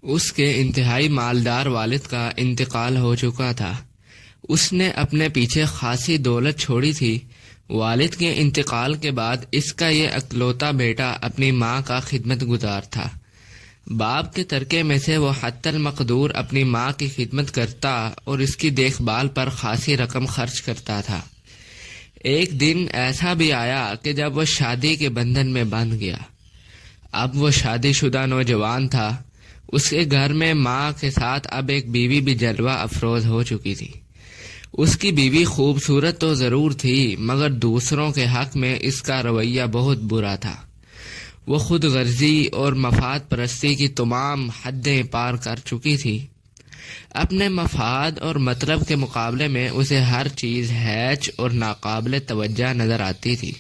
اس کے انتہائی مالدار والد کا انتقال ہو چکا تھا۔ اس نے اپنے پیچھے خاصی دولت چھوڑی تھی۔ والد کے انتقال کے بعد اس کا یہ اکلوتا بیٹا اپنی ماں کا خدمت گزار تھا۔ باپ کے ترکے میں سے وہ حتی المقدور اپنی ماں کی خدمت کرتا اور اس کی دیکھ بھال پر خاصی رقم خرچ کرتا تھا۔ ایک دن ایسا بھی آیا کہ جب وہ شادی کے بندھن میں بندھ گیا۔ اب وہ شادی شدہ نوجوان تھا۔ اس کے گھر میں ماں کے ساتھ اب ایک بیوی بھی جلوہ افروز ہو چکی تھی۔ اس کی بیوی خوبصورت تو ضرور تھی، مگر دوسروں کے حق میں اس کا رویہ بہت برا تھا۔ وہ خود غرضی اور مفاد پرستی کی تمام حدیں پار کر چکی تھی۔ اپنے مفاد اور مطلب کے مقابلے میں اسے ہر چیز ہیچ اور ناقابل توجہ نظر آتی تھی۔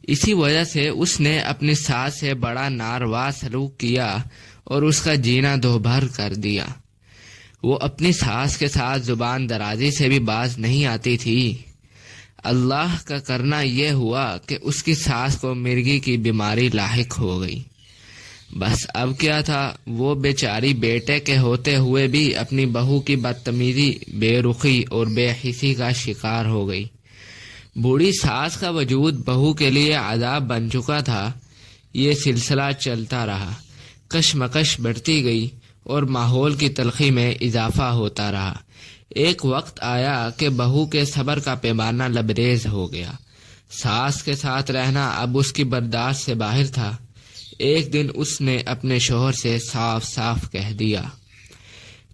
اسی وجہ سے اس نے اپنی ساس سے بڑا ناروا سلوک کیا اور اس کا جینا دوبھر کر دیا۔ وہ اپنی ساس کے ساتھ زبان درازی سے بھی باز نہیں آتی تھی۔ اللہ کا کرنا یہ ہوا کہ اس کی ساس کو مرگی کی بیماری لاحق ہو گئی۔ بس اب کیا تھا، وہ بیچاری بیٹے کے ہوتے ہوئے بھی اپنی بہو کی بدتمیزی، بے رخی اور بے حسی کا شکار ہو گئی۔ بوڑھی ساس کا وجود بہو کے لیے عذاب بن چکا تھا۔ یہ سلسلہ چلتا رہا، کشمکش بڑھتی گئی اور ماحول کی تلخی میں اضافہ ہوتا رہا۔ ایک وقت آیا کہ بہو کے صبر کا پیمانہ لبریز ہو گیا۔ ساس کے ساتھ رہنا اب اس کی برداشت سے باہر تھا۔ ایک دن اس نے اپنے شوہر سے صاف صاف کہہ دیا،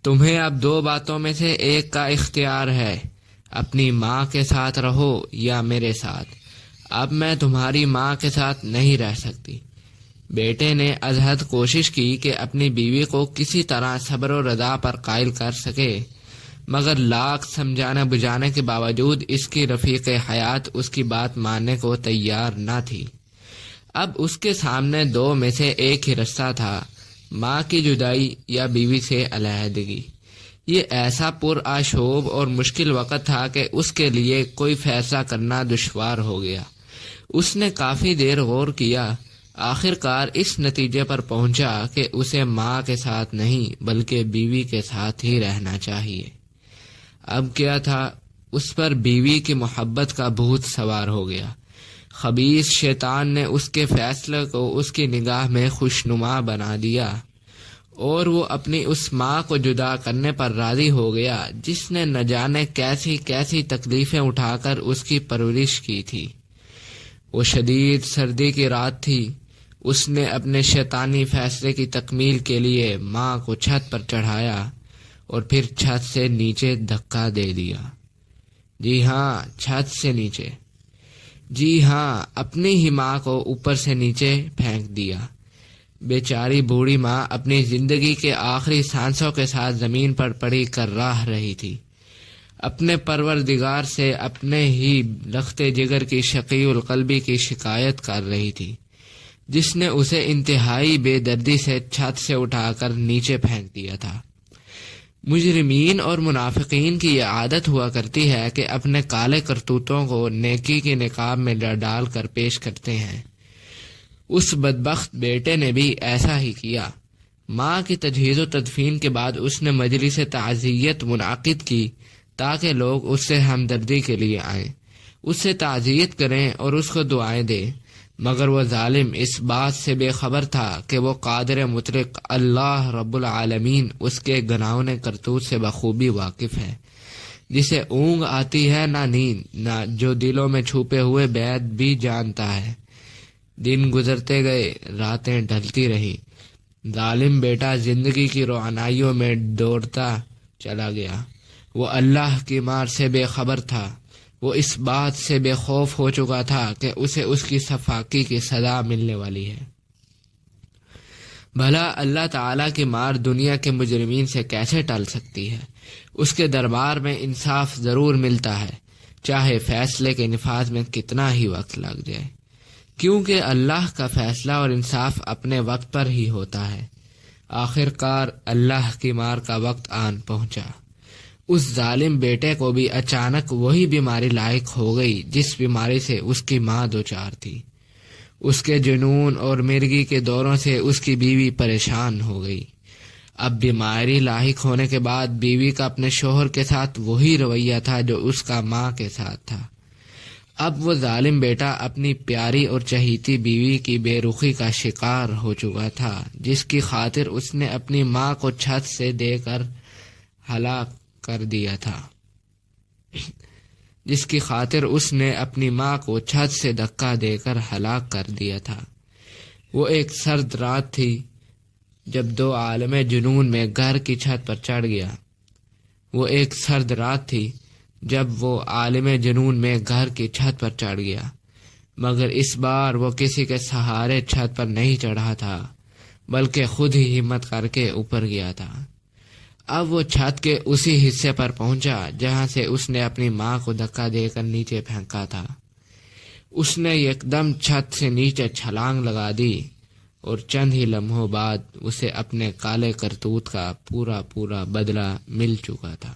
تمہیں اب دو باتوں میں سے ایک کا اختیار ہے، اپنی ماں کے ساتھ رہو یا میرے ساتھ۔ اب میں تمہاری ماں کے ساتھ نہیں رہ سکتی۔ بیٹے نے از حد کوشش کی کہ اپنی بیوی کو کسی طرح صبر و رضا پر قائل کر سکے، مگر لاکھ سمجھانے بجھانے کے باوجود اس کی رفیق حیات اس کی بات ماننے کو تیار نہ تھی۔ اب اس کے سامنے دو میں سے ایک ہی رستہ تھا، ماں کی جدائی یا بیوی سے علیحدگی۔ یہ ایسا پرآشوب اور مشکل وقت تھا کہ اس کے لیے کوئی فیصلہ کرنا دشوار ہو گیا۔ اس نے کافی دیر غور کیا، آخر کار اس نتیجے پر پہنچا کہ اسے ماں کے ساتھ نہیں بلکہ بیوی کے ساتھ ہی رہنا چاہیے۔ اب کیا تھا، اس پر بیوی کی محبت کا بھوت سوار ہو گیا۔ خبیث شیطان نے اس کے فیصلے کو اس کی نگاہ میں خوشنما بنا دیا اور وہ اپنی اس ماں کو جدا کرنے پر راضی ہو گیا جس نے نہ جانے کیسی کیسی تکلیفیں اٹھا کر اس کی پرورش کی تھی۔ وہ شدید سردی کی رات تھی۔ اس نے اپنے شیطانی فیصلے کی تکمیل کے لیے ماں کو چھت پر چڑھایا اور پھر چھت سے نیچے دھکا دے دیا۔ جی ہاں، چھت سے نیچے۔ جی ہاں، اپنی ہی ماں کو اوپر سے نیچے پھینک دیا۔ بیچاری بوڑھی ماں اپنی زندگی کے آخری سانسوں کے ساتھ زمین پر پڑی کر رہ رہی تھی، اپنے پروردگار سے اپنے ہی لخت جگر کی شقی القلبی کی شکایت کر رہی تھی، جس نے اسے انتہائی بے دردی سے چھت سے اٹھا کر نیچے پھینک دیا تھا۔ مجرمین اور منافقین کی یہ عادت ہوا کرتی ہے کہ اپنے کالے کرتوتوں کو نیکی کے نقاب میں ڈال کر پیش کرتے ہیں۔ اس بدبخت بیٹے نے بھی ایسا ہی کیا۔ ماں کی تجہیز و تدفین کے بعد اس نے مجلس تعزیت منعقد کی تاکہ لوگ اس سے ہمدردی کے لیے آئیں، اس سے تعزیت کریں اور اس کو دعائیں دیں، مگر وہ ظالم اس بات سے بے خبر تھا کہ وہ قادر مطلق اللہ رب العالمین اس کے گناہوں کرتوت سے بخوبی واقف ہے، جسے اونگ آتی ہے نہ نیند، نہ جو دلوں میں چھپے ہوئے بیت بھی جانتا ہے۔ دن گزرتے گئے، راتیں ڈھلتی رہی، ظالم بیٹا زندگی کی روعنائیوں میں دوڑتا چلا گیا۔ وہ اللہ کی مار سے بے خبر تھا۔ وہ اس بات سے بے خوف ہو چکا تھا کہ اسے اس کی صفاقی کی سزا ملنے والی ہے۔ بھلا اللہ تعالیٰ کی مار دنیا کے مجرمین سے کیسے ٹل سکتی ہے؟ اس کے دربار میں انصاف ضرور ملتا ہے، چاہے فیصلے کے نفاذ میں کتنا ہی وقت لگ جائے، کیونکہ اللہ کا فیصلہ اور انصاف اپنے وقت پر ہی ہوتا ہے۔ آخر کار اللہ کی مار کا وقت آن پہنچا۔ اس ظالم بیٹے کو بھی اچانک وہی بیماری لاحق ہو گئی جس بیماری سے اس کی ماں دوچار تھی۔ اس کے جنون اور مرگی کے دوروں سے اس کی بیوی پریشان ہو گئی۔ اب بیماری لاحق ہونے کے بعد بیوی کا اپنے شوہر کے ساتھ وہی رویہ تھا جو اس کا ماں کے ساتھ تھا۔ اب وہ ظالم بیٹا اپنی پیاری اور چہیتی بیوی کی بے رخی کا شکار ہو چکا تھا، جس کی خاطر اس نے اپنی ماں کو چھت سے دے کر ہلاک کر دیا تھا دھکا دے کر ہلاک کر دیا تھا۔ وہ ایک سرد رات تھی جب دو عالم جنون میں گھر کی چھت پر چڑھ گیا۔ مگر اس بار وہ کسی کے سہارے چھت پر نہیں چڑھا تھا، بلکہ خود ہی ہمت کر کے اوپر گیا تھا۔ اب وہ چھت کے اسی حصے پر پہنچا جہاں سے اس نے اپنی ماں کو دھکا دے کر نیچے پھینکا تھا۔ اس نے ایک دم چھت سے نیچے چھلانگ لگا دی اور چند ہی لمحوں بعد اسے اپنے کالے کرتوت کا پورا بدلہ مل چکا تھا۔